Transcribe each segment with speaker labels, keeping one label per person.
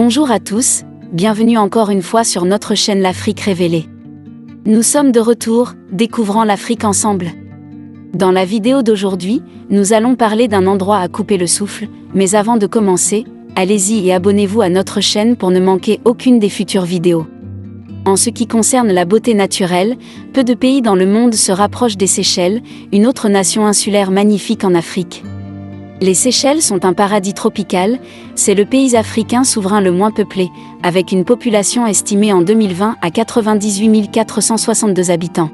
Speaker 1: Bonjour à tous, bienvenue encore une fois sur notre chaîne L'Afrique révélée. Nous sommes de retour, découvrant l'Afrique ensemble. Dans la vidéo d'aujourd'hui, nous allons parler d'un endroit à couper le souffle, mais avant de commencer, allez-y et abonnez-vous à notre chaîne pour ne manquer aucune des futures vidéos. En ce qui concerne la beauté naturelle, peu de pays dans le monde se rapprochent des Seychelles, une autre nation insulaire magnifique en Afrique. Les Seychelles sont un paradis tropical, c'est le pays africain souverain le moins peuplé, avec une population estimée en 2020 à 98 462 habitants.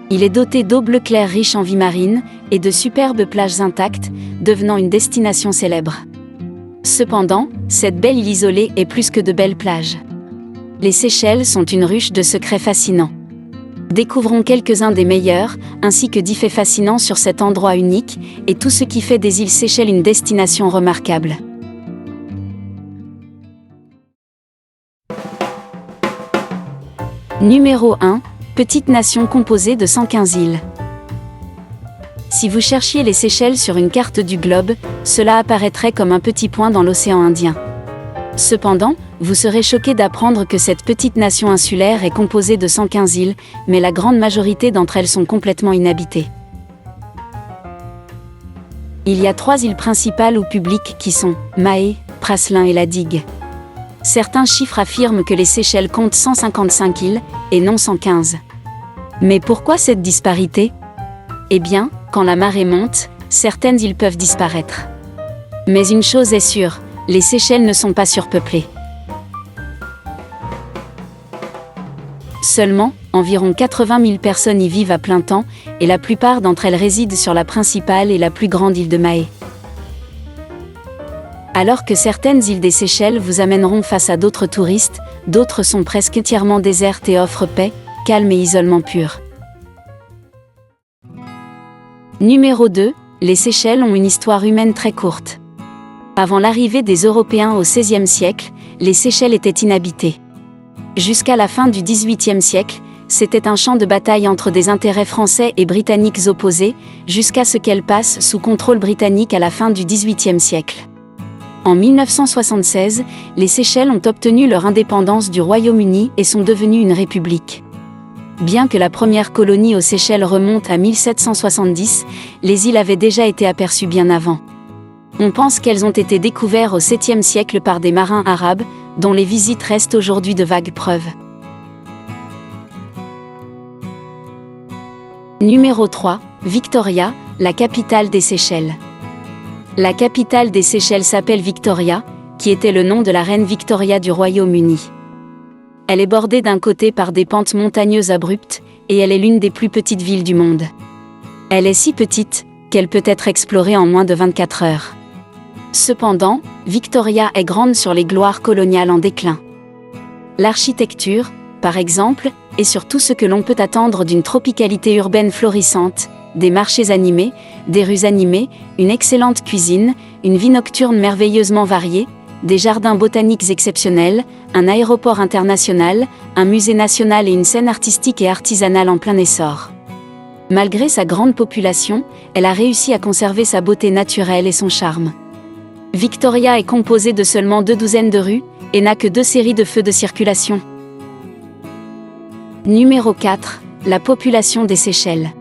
Speaker 1: Il est doté d'eau bleu clair riche en vie marine, et de superbes plages intactes, devenant une destination célèbre. Cependant, cette belle île isolée est plus que de belles plages. Les Seychelles sont une ruche de secrets fascinants. Découvrons quelques-uns des meilleurs, ainsi que 10 faits fascinants sur cet endroit unique, et tout ce qui fait des îles Seychelles une destination remarquable. Numéro 1. Petite nation composée de 115 îles. Si vous cherchiez les Seychelles sur une carte du globe, cela apparaîtrait comme un petit point dans l'océan Indien. Cependant, vous serez choqué d'apprendre que cette petite nation insulaire est composée de 115 îles, mais la grande majorité d'entre elles sont complètement inhabitées. Il y a 3 îles principales ou publiques qui sont Mahé, Praslin et La Digue. Certains chiffres affirment que les Seychelles comptent 155 îles, et non 115. Mais pourquoi cette disparité ? Eh bien, quand la marée monte, certaines îles peuvent disparaître. Mais une chose est sûre, les Seychelles ne sont pas surpeuplées. Seulement, environ 80 000 personnes y vivent à plein temps, et la plupart d'entre elles résident sur la principale et la plus grande île de Mahé. Alors que certaines îles des Seychelles vous amèneront face à d'autres touristes, d'autres sont presque entièrement désertes et offrent paix, calme et isolement pur. Numéro 2. Les Seychelles ont une histoire humaine très courte. Avant l'arrivée des Européens au XVIe siècle, les Seychelles étaient inhabitées. Jusqu'à la fin du XVIIIe siècle, c'était un champ de bataille entre des intérêts français et britanniques opposés, jusqu'à ce qu'elles passent sous contrôle britannique à la fin du XVIIIe siècle. En 1976, les Seychelles ont obtenu leur indépendance du Royaume-Uni et sont devenues une république. Bien que la première colonie aux Seychelles remonte à 1770, les îles avaient déjà été aperçues bien avant. On pense qu'elles ont été découvertes au 7e siècle par des marins arabes, dont les visites restent aujourd'hui de vagues preuves. Numéro 3. Victoria, la capitale des Seychelles. La capitale des Seychelles s'appelle Victoria, qui était le nom de la reine Victoria du Royaume-Uni. Elle est bordée d'un côté par des pentes montagneuses abruptes, et elle est l'une des plus petites villes du monde. Elle est si petite, qu'elle peut être explorée en moins de 24 heures. Cependant, Victoria est grande sur les gloires coloniales en déclin. L'architecture, par exemple, est sur tout ce que l'on peut attendre d'une tropicalité urbaine florissante, des marchés animés, des rues animées, une excellente cuisine, une vie nocturne merveilleusement variée, des jardins botaniques exceptionnels, un aéroport international, un musée national et une scène artistique et artisanale en plein essor. Malgré sa grande population, elle a réussi à conserver sa beauté naturelle et son charme. Victoria est composée de seulement 2 douzaines de rues, et n'a que 2 séries de feux de circulation. Numéro 4. La population des Seychelles.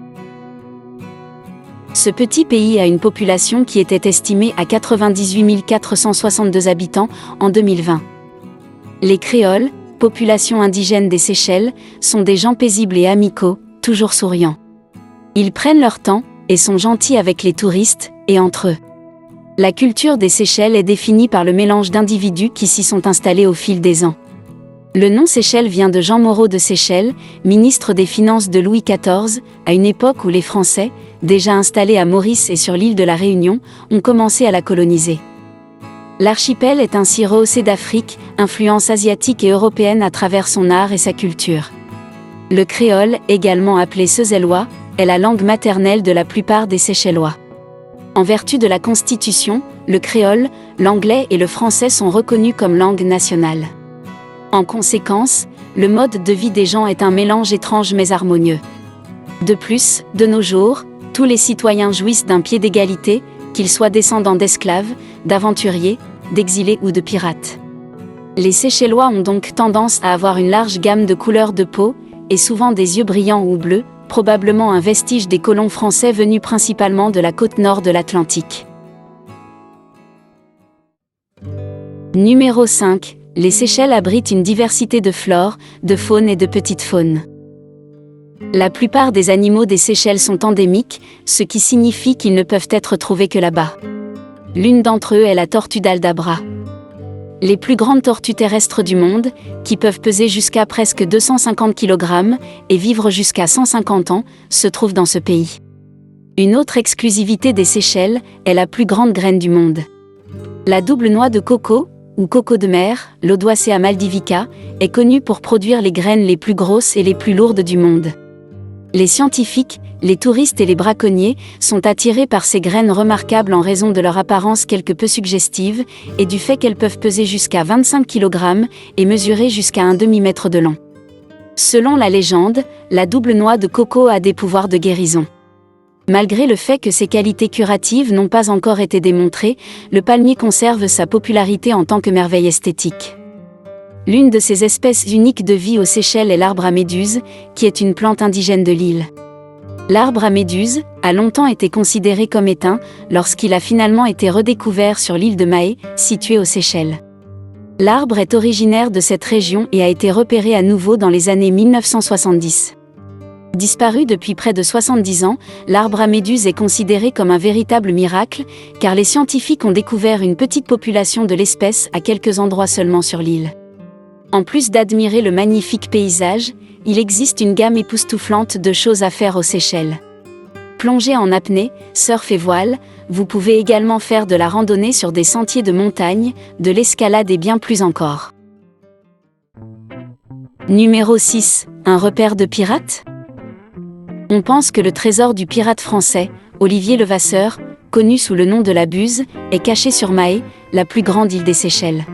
Speaker 1: Ce petit pays a une population qui était estimée à 98 462 habitants en 2020. Les Créoles, population indigène des Seychelles, sont des gens paisibles et amicaux, toujours souriants. Ils prennent leur temps, et sont gentils avec les touristes, et entre eux. La culture des Seychelles est définie par le mélange d'individus qui s'y sont installés au fil des ans. Le nom Seychelles vient de Jean Moreau de Seychelles, ministre des Finances de Louis XIV, à une époque où les Français, déjà installés à Maurice et sur l'île de la Réunion, ont commencé à la coloniser. L'archipel est ainsi rehaussé d'Afrique, influence asiatique et européenne à travers son art et sa culture. Le créole, également appelé seuzellois, est la langue maternelle de la plupart des Seychellois. En vertu de la Constitution, le créole, l'anglais et le français sont reconnus comme langue nationale. En conséquence, le mode de vie des gens est un mélange étrange mais harmonieux. De plus, de nos jours, tous les citoyens jouissent d'un pied d'égalité, qu'ils soient descendants d'esclaves, d'aventuriers, d'exilés ou de pirates. Les Seychellois ont donc tendance à avoir une large gamme de couleurs de peau, et souvent des yeux brillants ou bleus, probablement un vestige des colons français venus principalement de la côte nord de l'Atlantique. Numéro 5. Les Seychelles abritent une diversité de flore, de faune et de petite faune. La plupart des animaux des Seychelles sont endémiques, ce qui signifie qu'ils ne peuvent être trouvés que là-bas. L'une d'entre eux est la tortue d'Aldabra. Les plus grandes tortues terrestres du monde, qui peuvent peser jusqu'à presque 250 kg et vivre jusqu'à 150 ans, se trouvent dans ce pays. Une autre exclusivité des Seychelles est la plus grande graine du monde. La double noix de coco, ou coco de mer, l'Odoacea maldivica, est connue pour produire les graines les plus grosses et les plus lourdes du monde. Les scientifiques, les touristes et les braconniers sont attirés par ces graines remarquables en raison de leur apparence quelque peu suggestive et du fait qu'elles peuvent peser jusqu'à 25 kg et mesurer jusqu'à un demi-mètre de long. Selon la légende, la double noix de coco a des pouvoirs de guérison. Malgré le fait que ses qualités curatives n'ont pas encore été démontrées, le palmier conserve sa popularité en tant que merveille esthétique. L'une de ces espèces uniques de vie aux Seychelles est l'arbre à méduse, qui est une plante indigène de l'île. L'arbre à méduse a longtemps été considéré comme éteint lorsqu'il a finalement été redécouvert sur l'île de Mahé, située aux Seychelles. L'arbre est originaire de cette région et a été repéré à nouveau dans les années 1970. Disparu depuis près de 70 ans, l'arbre à méduse est considéré comme un véritable miracle, car les scientifiques ont découvert une petite population de l'espèce à quelques endroits seulement sur l'île. En plus d'admirer le magnifique paysage, il existe une gamme époustouflante de choses à faire aux Seychelles. Plongée en apnée, surf et voile, vous pouvez également faire de la randonnée sur des sentiers de montagne, de l'escalade et bien plus encore. Numéro 6. Un repère de pirates ? On pense que le trésor du pirate français, Olivier Levasseur, connu sous le nom de la Buse, est caché sur Mahé, la plus grande île des Seychelles.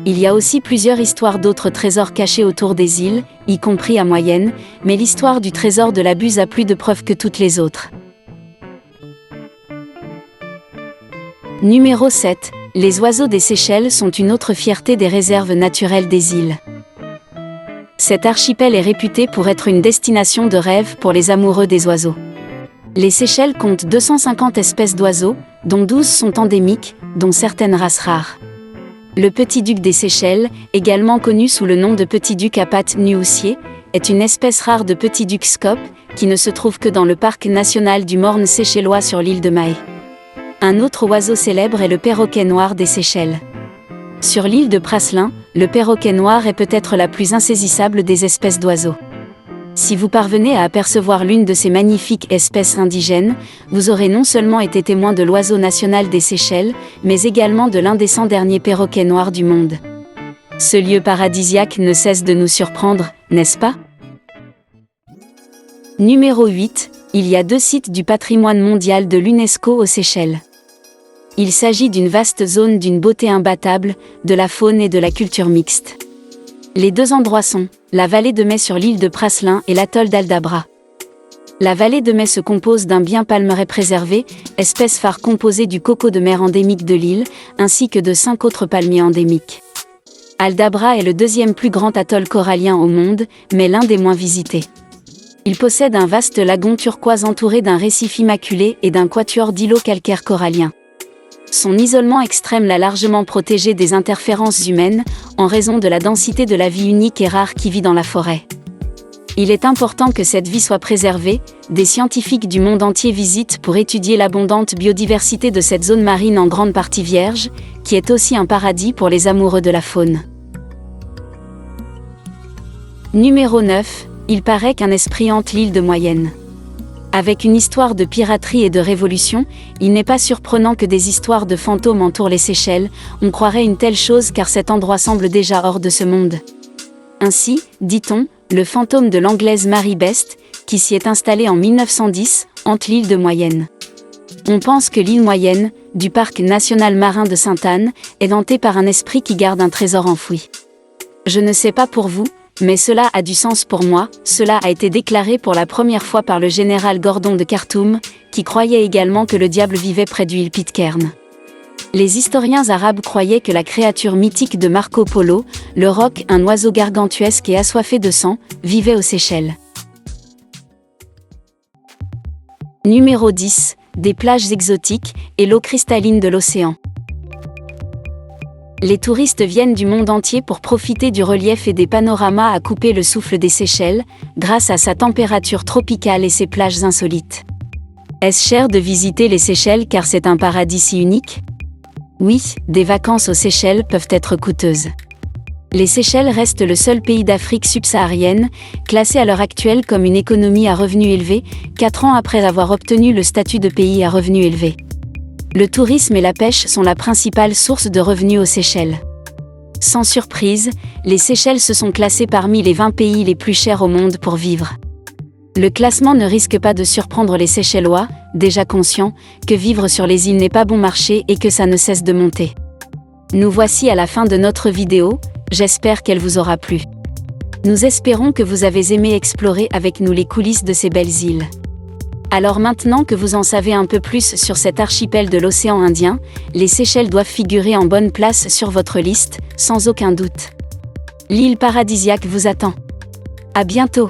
Speaker 1: Il y a aussi plusieurs histoires d'autres trésors cachés autour des îles, y compris à Moyenne, mais l'histoire du trésor de la Buse a plus de preuves que toutes les autres. Numéro 7. Les oiseaux des Seychelles sont une autre fierté des réserves naturelles des îles. Cet archipel est réputé pour être une destination de rêve pour les amoureux des oiseaux. Les Seychelles comptent 250 espèces d'oiseaux, dont 12 sont endémiques, dont certaines races rares. Le petit-duc des Seychelles, également connu sous le nom de petit-duc à pattes nuoussier, est une espèce rare de petit-duc scope, qui ne se trouve que dans le parc national du Morne séchellois sur l'île de Mahé. Un autre oiseau célèbre est le perroquet noir des Seychelles. Sur l'île de Praslin, le perroquet noir est peut-être la plus insaisissable des espèces d'oiseaux. Si vous parvenez à apercevoir l'une de ces magnifiques espèces indigènes, vous aurez non seulement été témoin de l'oiseau national des Seychelles, mais également de l'un des 100 derniers perroquets noirs du monde. Ce lieu paradisiaque ne cesse de nous surprendre, n'est-ce pas ? Numéro 8. Il y a 2 sites du patrimoine mondial de l'UNESCO aux Seychelles. Il s'agit d'une vaste zone d'une beauté imbattable, de la faune et de la culture mixte. Les 2 endroits sont la vallée de Mai sur l'île de Praslin et l'atoll d'Aldabra. La vallée de Mai se compose d'un bien palmeraie préservé, espèce phare composée du coco de mer endémique de l'île, ainsi que de 5 autres palmiers endémiques. Aldabra est le 2e plus grand atoll corallien au monde, mais l'un des moins visités. Il possède un vaste lagon turquoise entouré d'un récif immaculé et d'un quatuor d'îlots calcaires coralliens. Son isolement extrême l'a largement protégé des interférences humaines, en raison de la densité de la vie unique et rare qui vit dans la forêt. Il est important que cette vie soit préservée, des scientifiques du monde entier visitent pour étudier l'abondante biodiversité de cette zone marine en grande partie vierge, qui est aussi un paradis pour les amoureux de la faune. Numéro 9. Il paraît qu'un esprit hante l'île de Moyenne. Avec une histoire de piraterie et de révolution, il n'est pas surprenant que des histoires de fantômes entourent les Seychelles, on croirait une telle chose car cet endroit semble déjà hors de ce monde. Ainsi, dit-on, le fantôme de l'anglaise Mary Best, qui s'y est installée en 1910, hante l'île de Moyenne. On pense que l'île Moyenne, du parc national marin de Sainte-Anne, est hantée par un esprit qui garde un trésor enfoui. Je ne sais pas pour vous, mais cela a du sens pour moi. Cela a été déclaré pour la première fois par le général Gordon de Khartoum, qui croyait également que le diable vivait près du île Pitcairn. Les historiens arabes croyaient que la créature mythique de Marco Polo, le roc, un oiseau gargantuesque et assoiffé de sang, vivait aux Seychelles. Numéro 10. Des plages exotiques et l'eau cristalline de l'océan. Les touristes viennent du monde entier pour profiter du relief et des panoramas à couper le souffle des Seychelles, grâce à sa température tropicale et ses plages insolites. Est-ce cher de visiter les Seychelles car c'est un paradis si unique ? Oui, des vacances aux Seychelles peuvent être coûteuses. Les Seychelles restent le seul pays d'Afrique subsaharienne, classé à l'heure actuelle comme une économie à revenus élevés, 4 ans après avoir obtenu le statut de pays à revenus élevés. Le tourisme et la pêche sont la principale source de revenus aux Seychelles. Sans surprise, les Seychelles se sont classées parmi les 20 pays les plus chers au monde pour vivre. Le classement ne risque pas de surprendre les Seychellois, déjà conscients que vivre sur les îles n'est pas bon marché et que ça ne cesse de monter. Nous voici à la fin de notre vidéo, j'espère qu'elle vous aura plu. Nous espérons que vous avez aimé explorer avec nous les coulisses de ces belles îles. Alors maintenant que vous en savez un peu plus sur cet archipel de l'océan Indien, les Seychelles doivent figurer en bonne place sur votre liste, sans aucun doute. L'île paradisiaque vous attend. À bientôt!